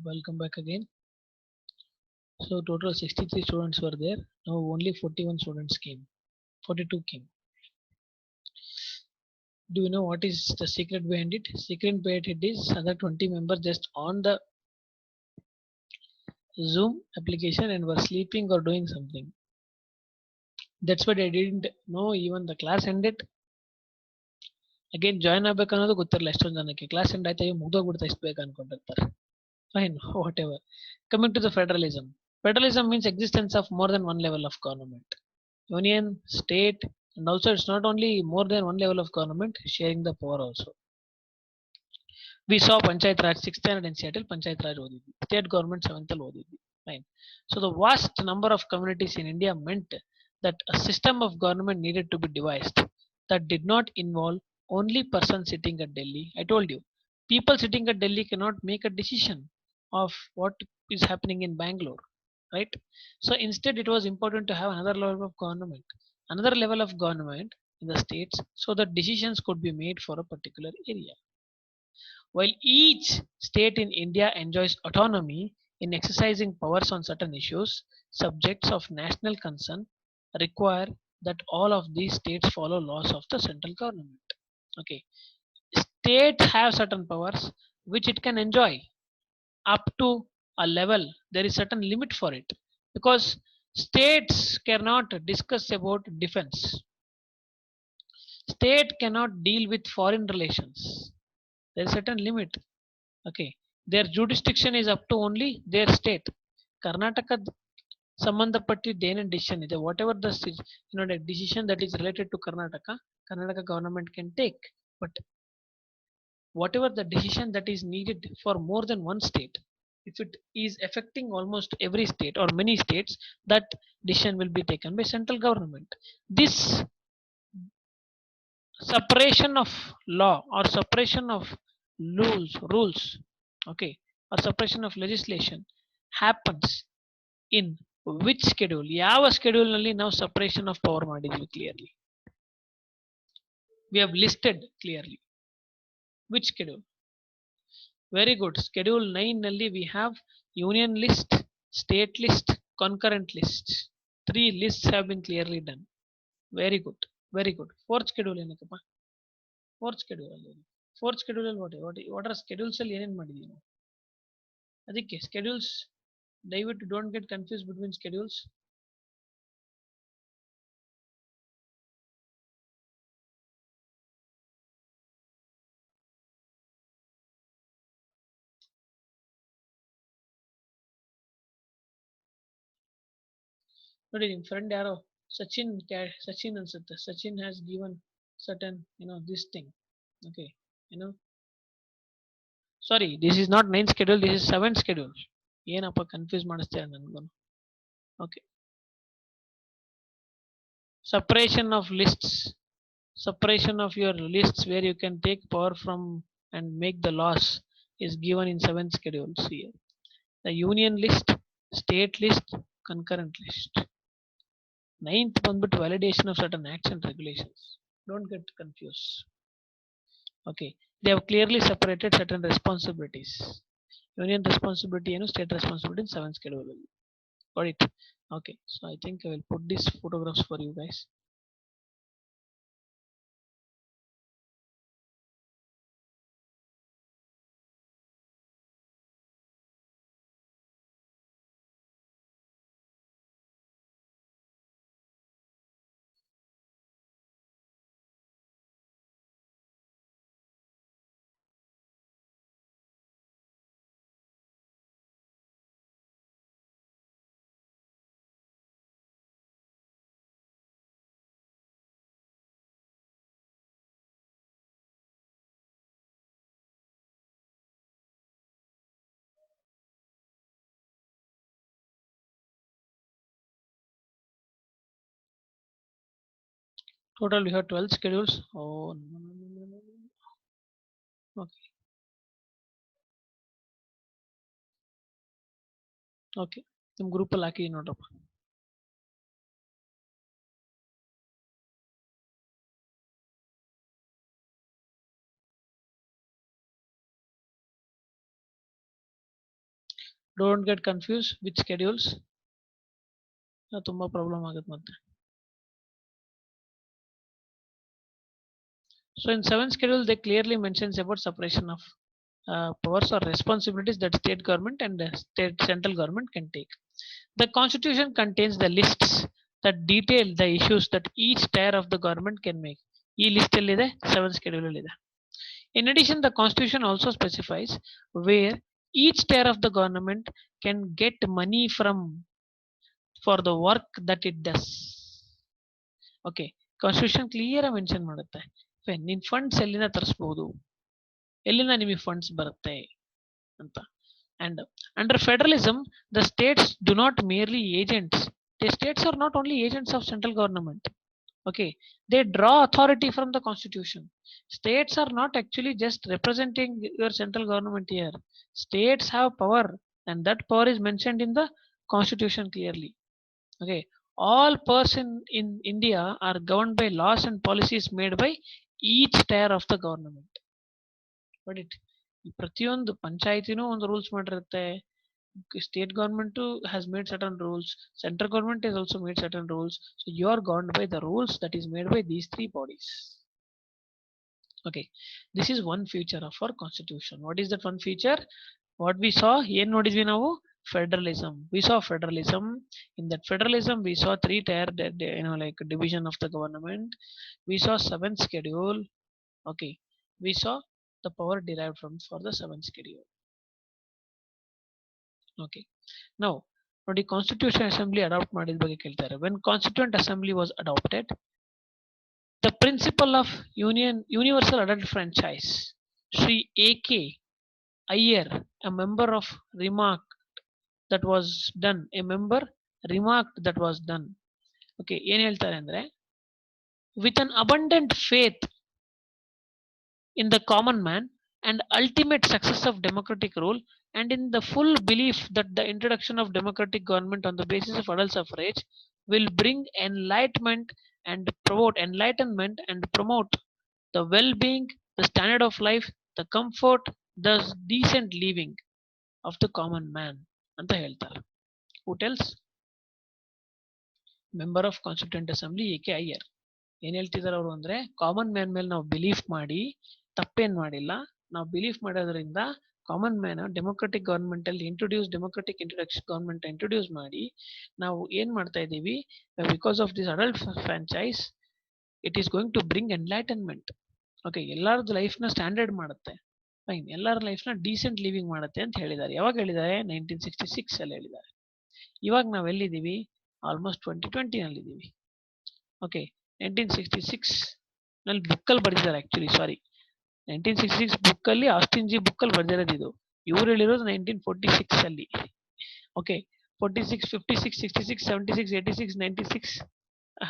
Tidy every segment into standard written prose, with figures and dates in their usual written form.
Welcome back again. So total 63 students were there. Now only 41 students came. 42 came. Do you know what is the secret behind it? Secret behind it is other 20 members just on the Zoom application and were sleeping or doing something. That's why I didn't know even the class ended. Again join ಆಗಬೇಕನ್ನೋದು ಗೊತ್ತಿರಲ್ಲ ಎಷ್ಟೊಂದು ಜನಕ್ಕೆ class end ಆಯ್ತಾ ಮುಗ್ದೋಗ್ಬಿಡ್ತಾ ಇಷ್ಟು ಬೇಗ ಅನ್ಕೊಂಡಿರ್ತಾರೆ. Fine, whatever. Coming to the federalism. Federalism means existence of more than one level of government. Union, state, and also it's not only more than one level of government sharing the power also. We saw Panchayat Raj 6th standard in Seattle, Panchayat Raj ODB. State government 7th ODB. Fine. So the vast number of communities in India meant that a system of government needed to be devised that did not involve only person sitting at Delhi. I told you, people sitting at Delhi cannot make a decision of what is happening in Bangalore, right? So instead, it was important to have another level of government, in the states, so that decisions could be made for a particular area. While each state in India enjoys autonomy in exercising powers on certain issues, subjects of national concern require that all of these states follow laws of the central government. Okay, states have certain powers which it can enjoy up to a level. There is certain limit for it because states cannot discuss about defense. State cannot deal with foreign relations. There is certain limit. Okay, their jurisdiction is up to only their state. Karnataka ಸಂಬಂಧಪಟ್ಟಿದ್ದೇನೇನು decision ಇದೆ whatever the decision that is related to Karnataka government can take but whatever the decision that is needed for more than one state, if it is affecting almost every state or many states, that decision will be taken by central government. This separation of law or separation of rules, okay, or separation of legislation happens in which schedule? ಯಾವ schedule ನಲ್ಲಿ ನಾವು separation of power ಮಾಡಿದ್ವಿ clearly? We have listed clearly. Which schedule? Very good. Schedule 9 ನಲ್ಲಿ we have union list, state list, concurrent list. 3 lists have been clearly done. Very good. Very good. Fourth schedule ಏನಕ್ಕಪ್ಪ? Fourth schedule ಅಲ್ಲಿ fourth schedule ಅಲ್ಲಿ what are schedules ಅಲ್ಲಿ ಏನೇನು ಮಾಡಿದೀವಿ ನಾವು? ಅದಕ್ಕೆ schedules ದಯವಿಟ್ಟು don't get confused between schedules. ನೋಡಿ ನಿಮ್ಮ ಫ್ರೆಂಡ್ ಯಾರೋ ಸಚಿನ್ ಅನ್ಸುತ್ತೆ Sachin has given certain this thing. Okay, sorry, this is not 9th schedule, this is 7th schedule. ಏನಪ್ಪ ಕನ್ಫ್ಯೂಸ್ ಮಾಡಿಸ್ತೀರ ನನ್ಗೂ. Okay, separation of lists, separation of your lists where you can take power from and make the laws is given in 7th schedule. See here, the union list, state list, concurrent list. 9th ಬಂದ್ಬಿಟ್ಟು validation of certain acts and regulations. Don't get confused. Okay, they have clearly separated certain responsibilities. Union responsibility and state responsibility in 7th schedule. Got it? Okay, so I think I will put these photographs for you guys. Total we have 12 schedules. Oh no. Okay. Okay, ನಿಮ್ಮ group ಅಲ್ಲಿ ಹಾಕಿ ನೋಡ್ರಪ್ಪ. Don't get confused with schedules. ತುಂಬಾ problem ಆಗುತ್ತೆ ಮತ್ತೆ. So in 7th schedule, they clearly mentions about separation of powers or responsibilities that state government and state central government can take. The constitution contains the lists that detail the issues that each tier of the government can make. ಈ list ಎಲ್ಲಿದೆ 7th schedule ಅಲ್ಲಿ ಇದೆ. In addition, the constitution also specifies where each tier of the government can get money from for the work that it does. Okay, constitution clear mention ಮಾಡುತ್ತೆ ನಿನ್ funds ಎಲ್ಲಿಂದ ತರಿಸಬಹುದು, ಎಲ್ಲಿಂದ ನಿಮಗೆ funds ಬರುತ್ತೆ ಅಂತ. And under federalism, the states do not merely agents. The states are not only agents of central government. Okay, they draw authority from the constitution. States are not actually just representing your central government here. States have power, and that power is mentioned in the constitution clearly. Okay, all person in India are governed by laws and policies made by each tier of the government. But it ಪ್ರತಿಯೊಂದು ಪಂಚಾಯತಿನೂ ಒಂದು rules ಮಾಡಿರುತ್ತೆ, state government has made certain rules, central government has also made certain rules, so you are governed by the rules that is made by these three bodies. Okay, this is one feature of our constitution. What is that one feature? What we saw ಏನು ನೋಡಿದ್ವಿ ನಾವು? Federalism. We saw federalism. In that federalism we saw three tier like division of the government. We saw 7th schedule. Okay, we saw the power derived from for the 7th schedule. Okay, now ನೋಡಿ constitution assembly adapt ಮಾಡಿದ ಬಗ್ಗೆ ಕೇಳ್ತಾರೆ. When constituent assembly was adopted, the principle of universal adult franchise, Sri A.K. Iyer, a member remarked that was done. Okay, ಏನ್ ಹೇಳ್ತಾರೆ ಅಂದ್ರೆ, with an abundant faith in the common man and ultimate success of democratic rule, and in the full belief that the introduction of democratic government on the basis of adult suffrage will bring enlightenment and promote the well-being, the standard of life, the comfort, the decent living of the common man ಅಂತ ಹೇಳ್ತಾರೆ. Who tells? Member of Constituent Assembly A.K. Iyer. ಏನ್ ಹೇಳ್ತಿದಾರೆ ಅವರು ಅಂದ್ರೆ, common man ಮೇಲೆ ನಾವು belief ಮಾಡಿ ತಪ್ಪೇನ್ ಮಾಡಿಲ್ಲ, ನಾವು ಬಿಲೀಫ್ ಮಾಡೋದ್ರಿಂದ ಕಾಮನ್ ಮ್ಯಾನ್ ಡೆಮೊಕ್ರೆಟಿಕ್ ಗವರ್ಮೆಂಟ್ ಅಲ್ಲಿ ಡೆಮೊಕ್ರೆಟಿಕ್ ಗವರ್ಮೆಂಟ್ ಇಂಟ್ರೊಡ್ಯೂಸ್ ಮಾಡಿ ನಾವು ಏನ್ ಮಾಡ್ತಾ ಇದ್ದೀವಿ, because of this adult franchise it is going to bring enlightenment. Okay, ಎಲ್ಲರದ್ದು ಲೈಫ್ ನ ಸ್ಟ್ಯಾಂಡರ್ಡ್ ಮಾಡುತ್ತೆ, ಫೈನ್, ಎಲ್ಲರ ಲೈಫ್ ನ ಡೀಸೆಂಟ್ ಲಿವಿಂಗ್ ಮಾಡುತ್ತೆ ಅಂತ ಹೇಳಿದ್ದಾರೆ. ಯಾವಾಗ ಹೇಳಿದ್ದಾರೆ? 1966 ಅಲ್ಲಿ ಹೇಳಿದ್ದಾರೆ. ಇವಾಗ ನಾವ್ ಎಲ್ಲಿದ್ದೀವಿ? ಆಲ್ಮೋಸ್ಟ್ 2020 ನಲ್ಲಿ ಇದ್ದೀವಿ. ಓಕೆ, 1966 ನಲ್ಲಿ ಬುಕ್ ಅಲ್ಲಿ ಬರೆದಿದ್ದಾರೆ. ಆಕ್ಚುಲಿ ಸಾರಿ, 1966 ಬುಕ್ ಅಲ್ಲಿ ಆಸ್ಟಿನ್ ಜಿ ಬುಕ್ ಅಲ್ಲಿ ಬರೆದಿರೋದು ಇದು. ಇವ್ರು ಹೇಳಿರೋದು 1946 ಅಲ್ಲಿ. ಓಕೆ, 46, 56, 66, 76, 86, 96,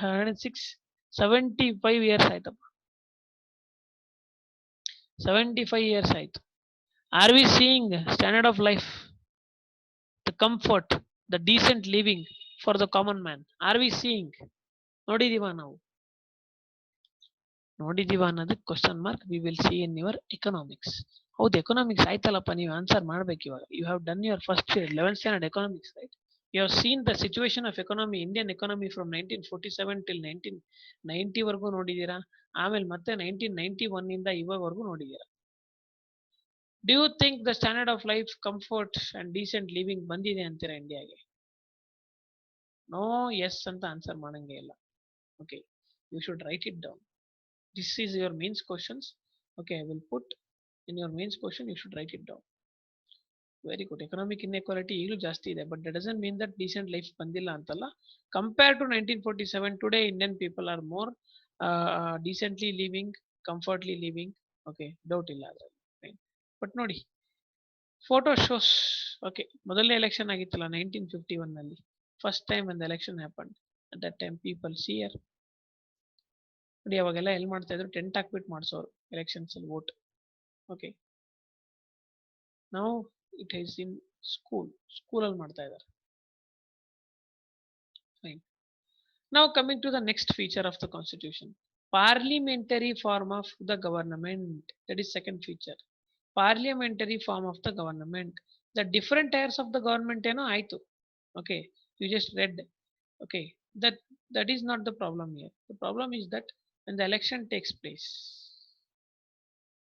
106, 75 ಇಯರ್ಸ್ ಆಯ್ತಪ್ಪ. 75 ಇಯರ್ಸ್ ಆಯ್ತು. Are we seeing standard of life, the comfort, the decent living for the common man? Are we seeing? ನೋಡಿದೀವ ನಾವು? ನೋಡಿದೀವ ಅನ್ನೋದಕ್ಕೆ question mark. We will see in your economics. ಹೌದು, ಎಕನಾಮಿಕ್ಸ್ ಆಯ್ತಲ್ಲಪ್ಪ, ನೀವು ಆನ್ಸರ್ ಮಾಡ್ಬೇಕು ಇವಾಗ. You have done your first year 11th standard economics, right? You have seen the situation of economy, Indian economy from 1947 till 1990 ವರೆಗೂ ನೋಡಿದೀರಾ. ಆಮೇಲೆ ಮತ್ತೆ 1991 ಇಂದ ಇವಾಗವರೆಗೂ ನೋಡಿದೀರಾ. Do you think the standard of life, comfort and decent living ಬಂದಿದೆ ಅಂತೀರಾ ಇಂಡಿಯಾಗೆ? No, yes ಅಂತ ಆನ್ಸರ್ ಮಾಡಂಗೆ ಇಲ್ಲ. Okay, you should write it down. This is your mains questions. Okay, I will put in your mains question, you should write it down. Very good. Economic inequality ಈಗಲೂ ಜಾಸ್ತಿ ಇದೆ, but that doesn't mean that decent life ಬಂದಿಲ್ಲ ಅಂತಲ್ಲ. Compared to 1947, today Indian people are more decently living, comfortably living. Okay, doubt ಇಲ್ಲ ಅದರಲ್ಲಿ. Fine. But ನೋಡಿ, photo shows. Okay, ಮೊದಲನೇ election ಆಗಿತ್ತಲ್ಲ 1951 ನಲ್ಲಿ, first time when the election happened. At that time people see here ನೋಡಿ, ಅವಾಗೆಲ್ಲ ಎಲ್ಲಿ ಮಾಡ್ತಾ ಇದ್ರು, ಟೆಂಟ್ ಹಾಕ್ಬಿಟ್ಟು ಮಾಡಿಸೋರು ಎಲೆಕ್ಷನ್ಸ್ ಅಲ್ಲಿ ವೋಟ್. ಓಕೆ, ನಾವು ಇಟ್ ಈಸ್ ಇನ್ ಸ್ಕೂಲಲ್ಲಿ ಮಾಡ್ತಾ ಇದ್ದಾರೆ. ಫೈನ್. ನಾವು coming to the next feature of the constitution, parliamentary form of the government. That is second feature, parliamentary form of the government. The different tiers of the government ಏನೋ ಆಯ್ತು. Okay, you just read. Okay, that that is not the problem here. The problem is that when the election takes place,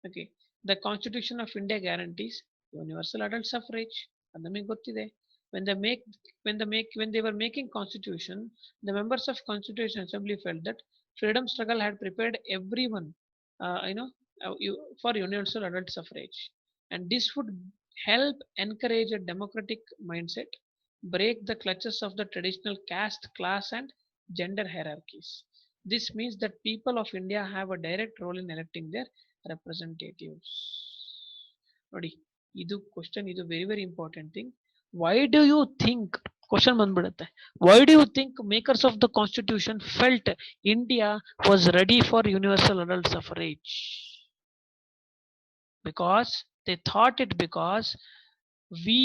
okay, the Constitution of India guarantees universal adult suffrage. ಅದು ನಮಗೆ ಗೊತ್ತಿದೆ. When they make when they were making constitution, the members of Constitution Assembly felt that freedom struggle had prepared everyone, you know, for universal adult suffrage, and this would help encourage a democratic mindset, break the clutches of the traditional caste, class, and gender hierarchies. This means that people of India have a direct role in electing their representatives. ನೋಡಿ, ಇದು question, ಇದು very very important thing. Why do you think, question ಬಂದ್ಬಿಡುತ್ತೆ, why do you think makers of the constitution felt India was ready for universal adult suffrage? Because they thought it, because we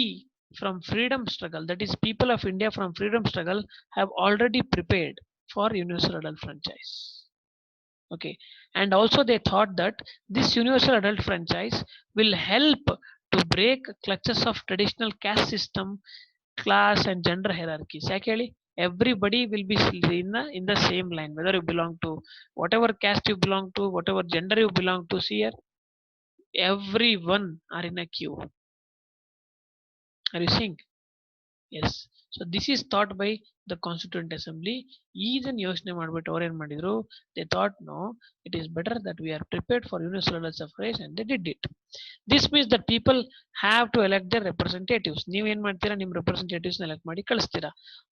from freedom struggle, that is people of India from freedom struggle, have already prepared for universal adult franchise. Okay, and also they thought that this universal adult franchise will help to break clutches of traditional caste system, class, and gender hierarchies. Actually, everybody will be in the same line, whether you belong to whatever caste you belong to, whatever gender you belong to. See here, everyone are in a queue. Are you seeing? Yes. So this is thought by the Constituent Assembly. Even ಯೋಚನೆ ಮಾಡ್ಬಿಟ್ಟು ಅವ್ರು ಏನ್ ಮಾಡಿದ್ರು, they thought no, it is better that we are prepared for universal adult suffrage, and they did it. This means that people have to elect their representatives. ನೀವು ಏನ್ ಮಾಡ್ತೀರಾ, ನಿಮ್ಮ representatives elect ಮಾಡಿ ಕಳಿಸ್ತೀರಾ.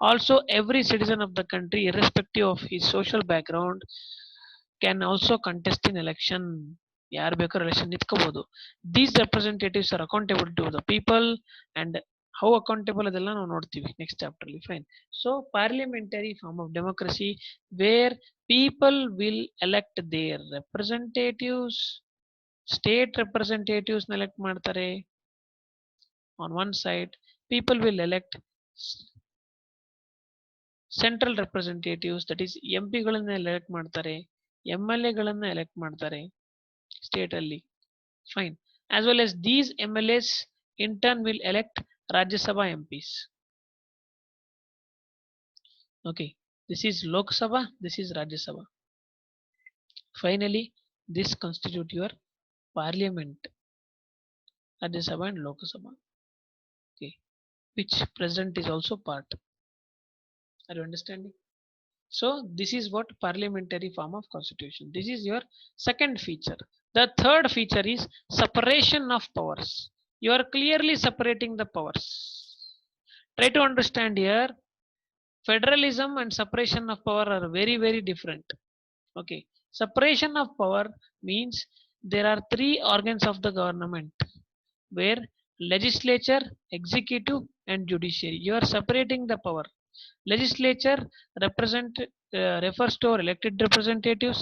Also, every citizen of the country, irrespective of his social background, can also contest in election. ಯಾರು ಬೇಕಾದ್ರೂ election ನಿಂತ್ಕೋಬಹುದು. These representatives are accountable to the people, and how accountable ಅದೆಲ್ಲ ನಾವು ನೋಡ್ತೀವಿ ನೆಕ್ಸ್ಟ್ ಚಾಪ್ಟರ್ ಅಲ್ಲಿ. Fine. So parliamentary form of democracy where people will elect their representatives. State representatives elect ಮಾಡ್ತಾರೆ. On one side people will elect central representatives, that is M ಪಿಗಳನ್ನ elect ಮಾಡ್ತಾರೆ, M L ಎಗಳನ್ನ elect ಮಾಡ್ತಾರೆ state ಅಲ್ಲಿ. Fine. As well as these MLAs in turn will elect Rajya Sabha MPs. Okay, this is Lok Sabha, this is Rajya Sabha. Finally, this constitute your parliament, Rajya Sabha and Lok Sabha. Okay, which president is also part. Are you understanding? So this is what parliamentary form of constitution. This is your second feature. The third feature is separation of powers. You are clearly separating the powers. Try to understand here. Federalism and separation of power are very, very different. Okay. Separation of power means there are three organs of the government, where legislature, executive, and judiciary. You are separating the power. Legislature refers to our elected representatives.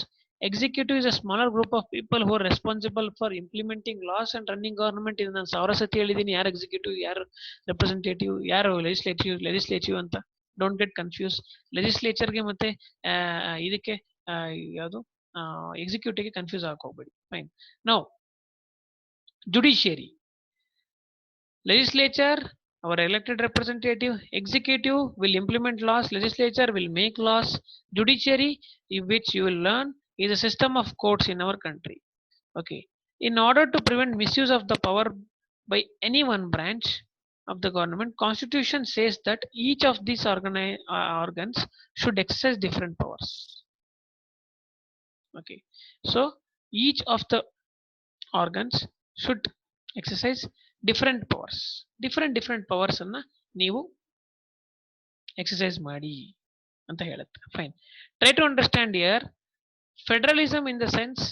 Executive is a smaller group of people who are responsible for implementing laws and running government. ಇದು ನಾನು ಸಾವಿರ ಸತಿ ಹೇಳಿದ್ದೀನಿ, ಯಾರು executive, ಯಾರು representative, ಯಾರು legislative ಅಂತ. Don't get confuse. ಲೆಜಿಸ್ಲೇಚರ್ಗೆ ಮತ್ತೆ ಇದಕ್ಕೆ ಯಾವುದು ಎಕ್ಸಿಕ್ಯೂಟಿವ್ಗೆ ಕನ್ಫ್ಯೂಸ್ ಹಾಕೋಗ್ಬೇಡಿ. Fine. Now judiciary. Legislature, our elected representative. Executive will implement laws. Legislature will make laws. Judiciary, which you will learn, is a system of courts in our country. Okay. In order to prevent misuse of the power by any one branch of the government, Constitution says that each of these organs should exercise different powers. Okay. So each of the organs should exercise different powers. Different powers ಅನ್ನ ನೀವು exercise ಮಾಡಿ ಅಂತ ಹೇಳುತ್ತೆ. Fine. Try to understand here federalism in the sense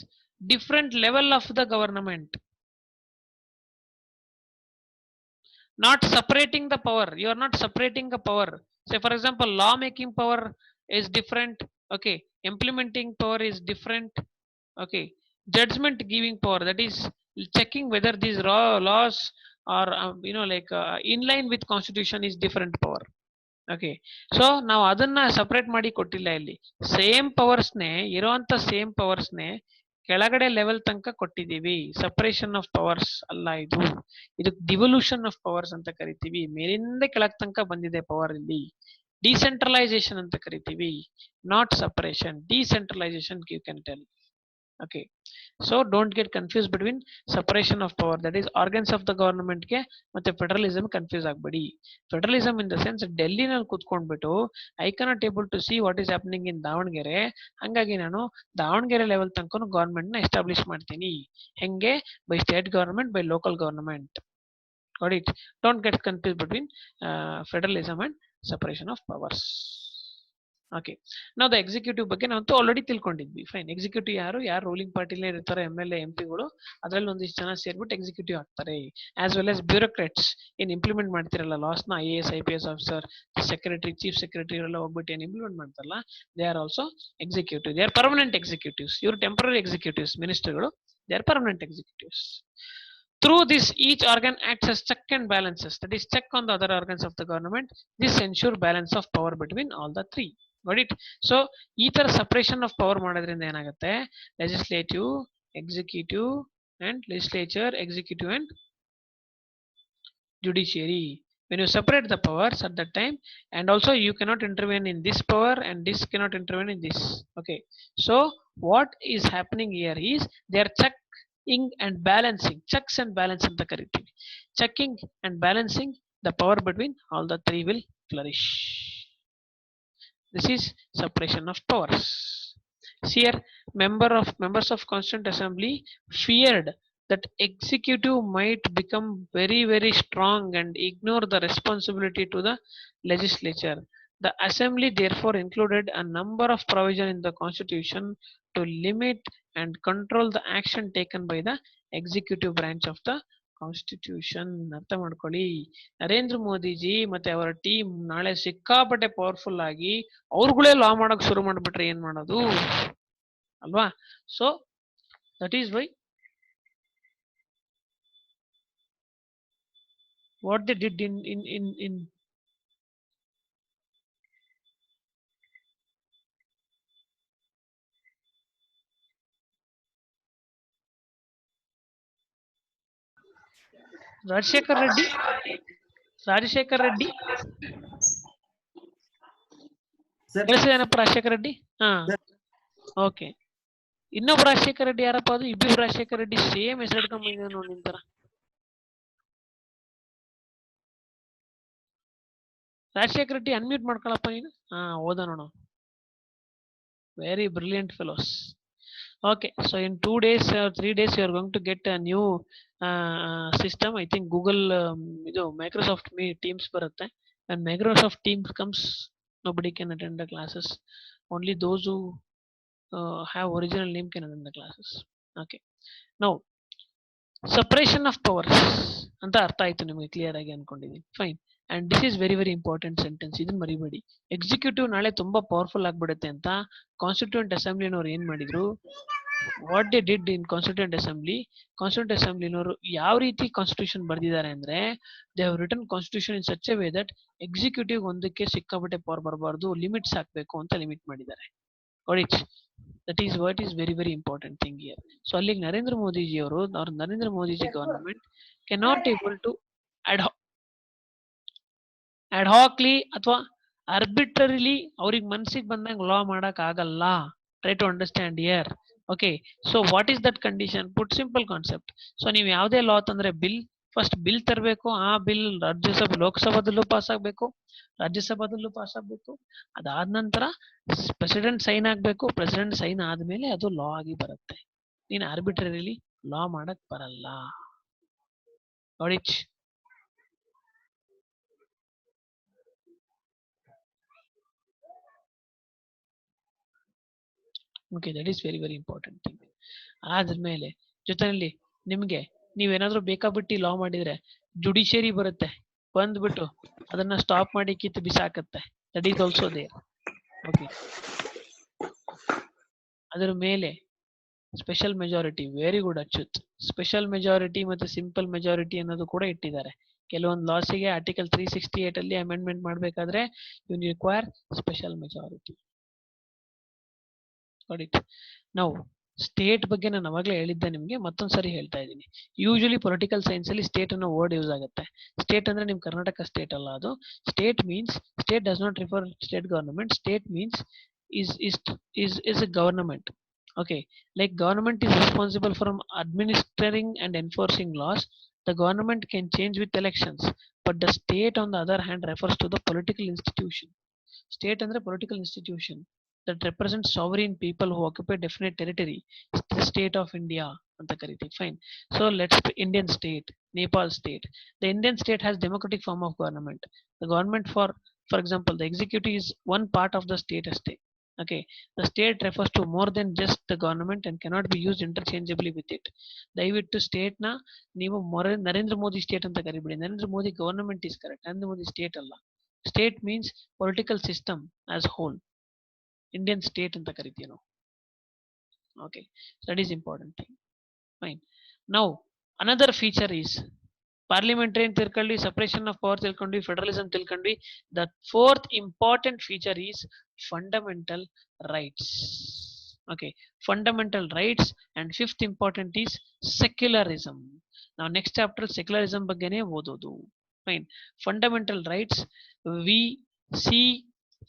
different level of the government, not separating the power. You are not separating the power. Say for example, law making power is different. Okay, implementing power is different. Okay, judgment giving power, that is checking whether these laws are in line with constitution, is different power. Okay, so ನಾವು ಅದನ್ನ separate ಮಾಡಿ ಕೊಟ್ಟಿಲ್ಲ ಇಲ್ಲಿ. Same ಪವರ್ಸ್ನೇ ಇರೋಂಥ same ಪವರ್ಸ್ನೇ ಕೆಳಗಡೆ level ತನಕ ಕೊಟ್ಟಿದ್ದೀವಿ. Separation of powers ಅಲ್ಲ ಇದು, ಇದು ಡಿವಲ್ಯೂಷನ್ ಆಫ್ ಪವರ್ಸ್ ಅಂತ ಕರಿತೀವಿ. ಮೇಲಿಂದ ಕೆಳಗ್ ತನಕ ಬಂದಿದೆ ಪವರ್ ಇಲ್ಲಿ. ಡಿಸೆಂಟ್ರಲೈಸೇಷನ್ ಅಂತ ಕರಿತೀವಿ, not separation. Decentralisation you can tell. Okay, so don't get confused between separation of power, that is organs of the government ಗೆ ಮತ್ತೆ ಫೆಡರಲಿಸಮ್ ಕನ್ಫ್ಯೂಸ್ ಆಗಬೇಡಿ. ಫೆಡರಲಿಸಮ್ ಇನ್ ದ ಸೆನ್ಸ್ ಡೆಲ್ಲಿನಲ್ಲಿ ಕೂತ್ಕೊಂಡ್ಬಿಟ್ಟು I cannot able to see what is happening in Davanagere, ಹಂಗಾಗಿ ನಾನು Davanagere level ತನಕ government ನ establish ಮಾಡ್ತೀನಿ. ಹೆಂಗೆ? By state government, by local government. got it? Don't get confused between federalism and separation of powers. Okay, ನಾವು the executive ಬಗ್ಗೆ ನಾವಂತೂ already ತಿಳ್ಕೊಂಡಿದ್ವಿ. ಫೈನ್. ಎಕ್ಸಿಕ್ಯೂಟಿವ್ ಯಾರು ರೂಲಿಂಗ್ ಪಾರ್ಟಿಲೇ ಇರ್ತಾರೆ, MLA MP ಗಳು, ಅದ್ರಲ್ಲಿ ಒಂದಿಷ್ಟು ಜನ ಸೇರ್ಬಿಟ್ಟು ಎಕ್ಸಿಕ್ಯೂಟಿವ್ ಆಗ್ತಾರೆ. ಆಸ್ ವೆಲ್ ಆಸ್ ಬ್ಯೂರೋಕ್ರಾಟ್ಸ್, ಏನ್ ಇಂಪ್ಲಿಮೆಂಟ್ ಮಾಡ್ತಿರಲ್ಲ ಲಾಸ್ ನ, IAS IPS officer, secretary, chief secretary ಎಲ್ಲ ಹೋಗ್ಬಿಟ್ಟು ಏನ್ ಇಂಪ್ಲಿಮೆಂಟ್ ಮಾಡ್ತಾರಲ್ಲ, they are also executive. They are permanent executives. ಇವರು ಟೆಂಪರರಿ ಎಕ್ಸಿಕ್ಯೂಟಿವ್ಸ್, ಮಿನಿಸ್ಟರ್ಗಳು. They are permanent executives. Through this, each organ acts as check and balances, that is check on the other organs of the government. This ensure balance of power between all the three. Got it? So ಈ ತರ separation of power ಮಾಡೋದ್ರಿಂದ ಏನಾಗುತ್ತೆ, legislative, executive and legislature, executive and judiciary. When you separate the powers at that time, and also you cannot intervene in this power and this cannot intervene in this. Okay, so what is happening here is they are checking and balancing, checks and balance ಅಂತ ಕರಿತೀವಿ. Checking and balancing the power between all the three will flourish. This is separation of powers. Here, members of Constituent Assembly feared that executive might become very strong and ignore the responsibility to the legislature. The assembly therefore included a number of provisions in the constitution to limit and control the action taken by the executive branch of the constitution. ಅರ್ಥ ಮಾಡ್ಕೊಳ್ಳಿ, ನರೇಂದ್ರ ಮೋದಿಜಿ ಮತ್ತೆ ಅವರ team ನಾಳೆ ಸಿಕ್ಕಾಪಟ್ಟೆ powerful ಆಗಿ ಅವ್ರುಗಳೇ ಲಾ ಮಾಡಕ್ ಶುರು ಮಾಡ್ಬಿಟ್ರೆ ಏನ್ ಮಾಡೋದು ಅಲ್ವಾ? So that is why what they did in Rajashekhar Reddy ಏನಪ್ಪ ರಾಜಶೇಖರ್ ರೆಡ್ಡಿ? ಹಾ, ಓಕೆ. ಇನ್ನೊಬ್ಬ ರಾಜಶೇಖರ್ ರೆಡ್ಡಿ ಯಾರಪ್ಪ? ಅದು ಇಬ್ಬಿಬ್ರು ರಾಜಶೇಖರ್ ರೆಡ್ಡಿ ಸೇಮ್ ಹೆಸರು ಹಿಡ್ಕೊಂಡ್ ಬಂದಿದ್ದಾನೆ ನೋಡಿ ನಿಂತರ. ರಾಜಶೇಖರ್ ರೆಡ್ಡಿ ಅನ್ಮ್ಯೂಟ್ ಮಾಡ್ಕೊಳಪ್ಪ ನೀನು. ಹಾ, ಓದ ನೋಡು. Very brilliant fellows. Okay, so in 2 days or 3 days you are going to get a new system. I think Google Microsoft Teams ಬರುತ್ತೆ. When Microsoft Teams comes, nobody can attend the classes. Only those who have original name can attend the classes. Okay, now separation of powers ಅಂತ ಅರ್ಥ ಆಯ್ತು ನಿಮಗೆ, clear ಆಗಿ ಅನ್ಕೊಂಡಿದ್ದೀನಿ. Fine. And this is very important sentence, ಇದನ್ನ ಮರಿಬೇಡಿ. Executive ನಾಳೆ ತುಂಬಾ ಪವರ್ಫುಲ್ ಆಗ್ಬಿಡುತ್ತೆ ಅಂತ ಕಾನ್ಸ್ಟಿಟ್ಯೂಂಟ್ ಅಸೆಂಬ್ಲಿನವ್ರು ಏನ್ ಮಾಡಿದ್ರು, what they did in constituent ಅಸೆಂಬ್ಲಿನವರು ಯಾವ ರೀತಿ ಕಾನ್ಸ್ಟಿಟ್ಯೂಷನ್ ಬರ್ದಿದ್ದಾರೆ ಅಂದ್ರೆ, they have written constitution in such A way that executive ಒಂದಕ್ಕೆ ಸಿಕ್ಕಾಪಟ್ಟೆ ಪವರ್ ಬರಬಾರ್ದು, ಲಿಮಿಟ್ಸ್ ಹಾಕ್ಬೇಕು ಅಂತ ಲಿಮಿಟ್ ಮಾಡಿದ್ದಾರೆ. That is what is very important thing here. So ಅಲ್ಲಿಗೆ Narendra Modiji Narendra Modiji government cannot able to ಅಡ್ಹಾಕ್ಲಿ ಅಥವಾ ಆರ್ಬಿಟ್ರರಿಲಿ ಅವ್ರಿಗೆ ಮನ್ಸಿಗೆ ಬಂದಂಗೆ ಲಾ ಮಾಡಕ್ ಆಗಲ್ಲ. Try to understand here. Okay, so what is that condition? Put simple concept. So ನೀವು ಯಾವುದೇ ಲಾ ತಂದ್ರೆ ಫಸ್ಟ್ ಬಿಲ್ ತರಬೇಕು. ಆ ಬಿಲ್ ಲೋಕಸಭಾದಲ್ಲೂ ಪಾಸ್ ಆಗ್ಬೇಕು, ರಾಜ್ಯಸಭಾದಲ್ಲೂ ಪಾಸ್ ಆಗ್ಬೇಕು. ಅದಾದ ನಂತರ ಪ್ರೆಸಿಡೆಂಟ್ ಸೈನ್ ಆಗ್ಬೇಕು. ಪ್ರೆಸಿಡೆಂಟ್ ಸೈನ್ ಆದ್ಮೇಲೆ ಅದು ಲಾ ಆಗಿ ಬರುತ್ತೆ. ನೀನು ಆರ್ಬಿಟ್ರರಿಲಿ ಲಾ ಮಾಡಕ್ ಬರಲ್ಲ. Okay, that is very important thing. ಆದ್ಮೇಲೆ ಜೊತೆಯಲ್ಲಿ ನಿಮ್ಗೆ ನೀವೇನಾದ್ರೂ ಬೇಕಾಬಿಟ್ಟು ಲಾ ಮಾಡಿದ್ರೆ ಜುಡಿಷಿಯರಿ ಬರುತ್ತೆ, ಬಂದ್ಬಿಟ್ಟು ಅದನ್ನ ಸ್ಟಾಪ್ ಮಾಡಿ ಕಿತ್ತು ಬಿಸಾಕತ್ತೆ. That is also there. Okay, ಅದರ ಮೇಲೆ special majority. Very good Achyut. Special majority ಮತ್ತೆ ಸಿಂಪಲ್ ಮೆಜಾರಿಟಿ ಅನ್ನೋದು ಕೂಡ ಇಟ್ಟಿದ್ದಾರೆ. ಕೆಲವೊಂದು ಲಾಸಿಗೆ ಆರ್ಟಿಕಲ್ 368 ಅಲ್ಲಿ ಅಮೆಂಡ್ಮೆಂಟ್ ಮಾಡಬೇಕಾದ್ರೆ you require special majority. Got it. Now state ಬಗ್ಗೆ ನಾನು ಅವಾಗಲೇ ಹೇಳಿದ್ದೆ ನಿಮಗೆ, ಮತ್ತೊಂದು ಸರಿ ಹೇಳ್ತಾ ಇದ್ದೀನಿ. ಯೂಶಲಿ ಪೊಲಿಟಿಕಲ್ ಸೈನ್ಸ್ ಅಲ್ಲಿ ಸ್ಟೇಟ್ ಅನ್ನೋ ವರ್ಡ್ ಯೂಸ್ ಆಗುತ್ತೆ. ಸ್ಟೇಟ್ ಅಂದ್ರೆ ನಿಮ್ ಕರ್ನಾಟಕ ಸ್ಟೇಟ್ ಅಲ್ಲ ಅದು. State means, state does not refer state government. State means is a government. Okay, like government is responsible for administering and enforcing laws. The government can change with elections, but the state on the other hand refers to the political institution. State ಅಂದ್ರೆ political institution that represents sovereign people who occupy definite territory. The state of India ಅಂತ ಕರಿತೀವಿ. Fine. So let's Indian state, Nepal state. The Indian state has democratic form of government. The government, for example, the executive is one part of the state estate. Okay, the state refers to more than just the government and cannot be used interchangeably with it. ದಯವಿಟ್ಟು state ನ ನೀವು Narendra Modi state ಅಂತ ಕರಿಬೇಡಿ. Narendra Modi government is correct, Narendra Modi state ಅಲ್ಲ. State means political system as whole. Indian state ಅಂತ ಕರಿತೀವಿ ನಾವು. Okay, that is important thing. Fine. Now another feature is parliamentary ಅಂತ ತಿಳ್ಕೊಂಡ್ವಿ, ಸಪರೇಷನ್ ಆಫ್ ಪವರ್ ತಿಳ್ಕೊಂಡ್ವಿ, ಫೆಡರಲಿಸಮ್ ತಿಳ್ಕೊಂಡ್ವಿ. The fourth important feature is fundamental rights. Okay, fundamental rights. And fifth important is secularism. ನಾವು next chapter secularism ಬಗ್ಗೆನೇ ಓದೋದು. Fine. Fundamental rights, we see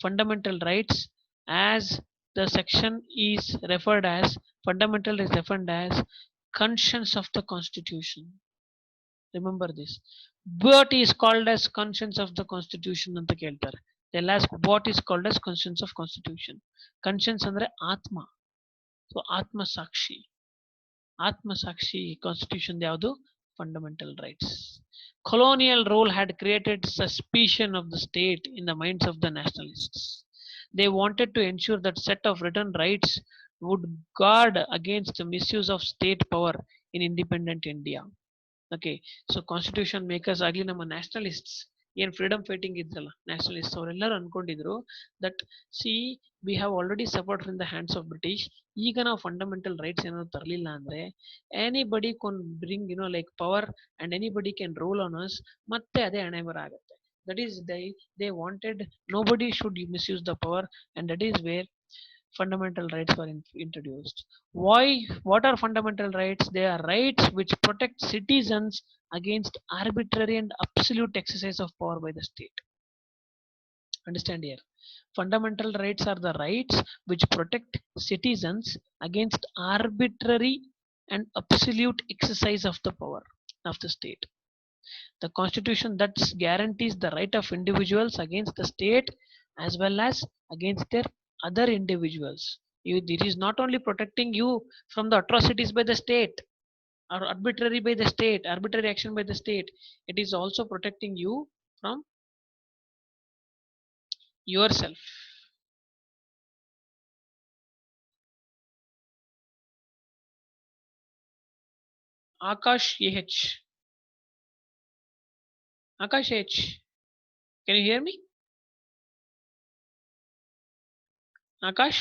fundamental rights as the section is referred as, fundamental is referred as conscience of the constitution. Remember this. What is called as conscience of the constitution anta keltare. They'll ask what is called as conscience of constitution. Conscience andre atma. So atma sakshi. Atma sakshi constitution ಯಾವುದು? Fundamental rights. Colonial rule had created suspicion of the state in the minds of the nationalists. They wanted to ensure that set of written rights would guard against the misuse of state power in independent India. Okay, so constitution makers agli ನಮ್ಮ nationalists ಏನ್ freedom fighting ಇದ್ರಲ್ಲ nationalist, ಅವರೆಲ್ಲರೂ ಅನ್ಕೊಂಡಿದ್ರು that see we have already support from the hands of British. ಈಗ ನಾವು fundamental rights ಏನಾದ್ರು ತರಲಿಲ್ಲ ಅಂದ್ರೆ anybody can bring like power and anybody can rule on us. ಮತ್ತೆ ಅದೇ ಹಣೆ ಬರ ಆಗುತ್ತೆ. That is they wanted nobody should misuse the power, and that is where fundamental rights were introduced. Why? What are fundamental rights? They are rights which protect citizens against arbitrary and absolute exercise of power by the state. Understand here. Fundamental rights are the rights which protect citizens against arbitrary and absolute exercise of the power of the state. The constitution that guarantees the right of individuals against the state as well as against their other individuals. It is not only protecting you from the atrocities by the state or arbitrary by the state, arbitrary action by the state. It is also protecting you from yourself. Akash H. Akash H. Can you hear me? Akash?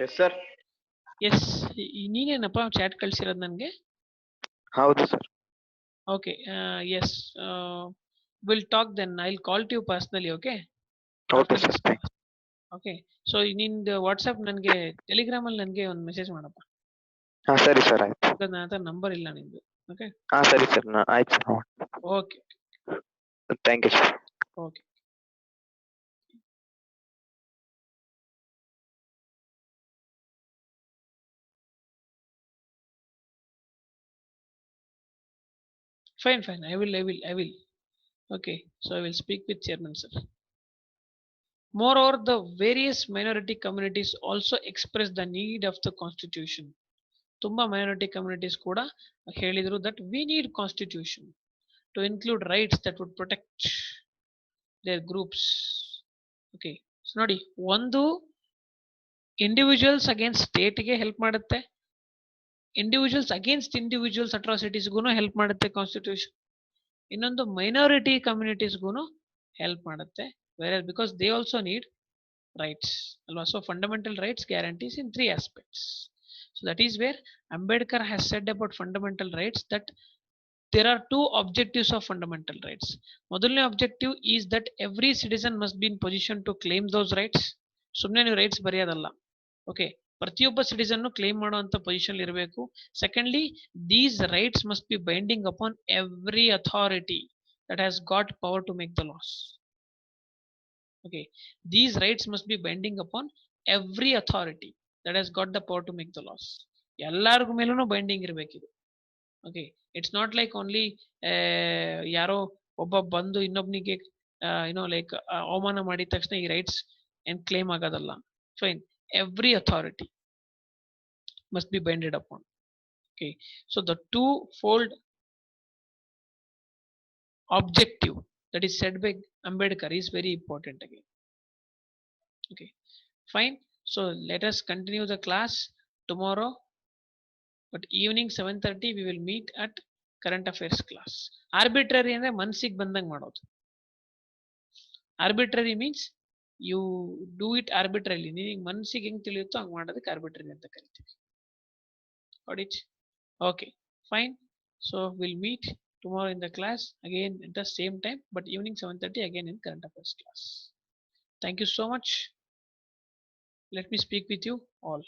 Yes, sir. Yes, ನೀನೇನಪ್ಪ chat ಕಳ್ಸಿರೋದು ನನಗೆ? ಹೌದು sir. Okay, yes, will talk then. I will call to you personally. Okay okay sir. Okay, so ನಿಂದು WhatsApp ನನಗೆ Telegram ಅಲ್ಲಿ ನನಗೆ ಒಂದು message ಮಾಡಪ್ಪ. ಹಾ ಸರಿ ಸರ್, ಆಯ್ತು. ನನ್ನ ಹತ್ರ ನಂಬರ್ ಇಲ್ಲ ನಿಂದು. ಓಕೆ. ಹಾ ಸರಿ ಸರ್, ಆಯ್ತು sir. Okay, thank you sir. Okay. Fine. I will. Okay, so I will speak with chairman, sir. Moreover, the various minority communities also express the need of the constitution. ತುಂಬಾ minority communities ಕೂಡ ಹೇಳಿದ್ರು that we need constitution to include rights that would protect their groups. Okay, so ನೋಡಿ, ಒಂದು individuals against ಸ್ಟೇಟ್ಗೆ help ಮಾಡುತ್ತೆ, individuals against individuals ಅಟ್ರಾಸಿಟೀಸ್ಗೂ help ಮಾಡುತ್ತೆ constitution. ಇನ್ನೊಂದು minority ಕಮ್ಯುನಿಟೀಸ್ಗೂ help ಮಾಡುತ್ತೆ, whereas because they also need rights alwa. So fundamental rights guarantees in three aspects. So that is where Ambedkar has said about fundamental rights that there are two objectives of fundamental rights. ಮೊದಲನೇ objective is that every citizen must be in position to claim those rights. ಸುಮ್ಮನೆ ನೀವು rights ಬರೆಯೋದಲ್ಲ. Okay, ಪ್ರತಿಯೊಬ್ಬ citizen claim ಮಾಡುವಂತ position ಇರಬೇಕು. Secondly, these rights must be binding upon every authority that has got power to make the laws. Okay, these rights must be binding upon every authority that has got the power to make the laws. ಎಲ್ಲಾರ್ಗು ಮೇಲೂ binding ಇರಬೇಕಿದು. Okay, it's not like only ಯಾರೋ ಒಬ್ಬ ಬಂದು ಇನ್ನೊಬ್ನಿಗೆ ಏನೋ like ಅವಮಾನ ಮಾಡಿದ ತಕ್ಷಣ ಈ ರೈಟ್ಸ್ ಏನ್ ಕ್ಲೇಮ್ ಆಗೋದಲ್ಲ. Fine, every authority must be binded upon. Okay, so the two-fold objective that is said by Ambedkar is very important again. Okay, fine. So let us continue the class tomorrow, but evening 7:30 we will meet at current affairs class. Arbitrary ಅಂದ್ರೆ ಮನಸ್ಸಿಗೆ ಬಂದಂಗೆ ಮಾಡೋದು. Arbitrary means you do it arbitrarily. ನಿನಗೆ ಮನಸ್ಸಿಗೆ ಹೆಂಗ್ ತಿಳಿಯುತ್ತೋ ಹಂಗೆ ಮಾಡೋದಕ್ಕೆ arbitrary ಅಂತ ಕರಿತೀವಿ. Got it? Okay, fine. So we'll meet tomorrow in the class again at the same time, but evening 7:30 again in current affairs class. Thank you so much. Let me speak with you all.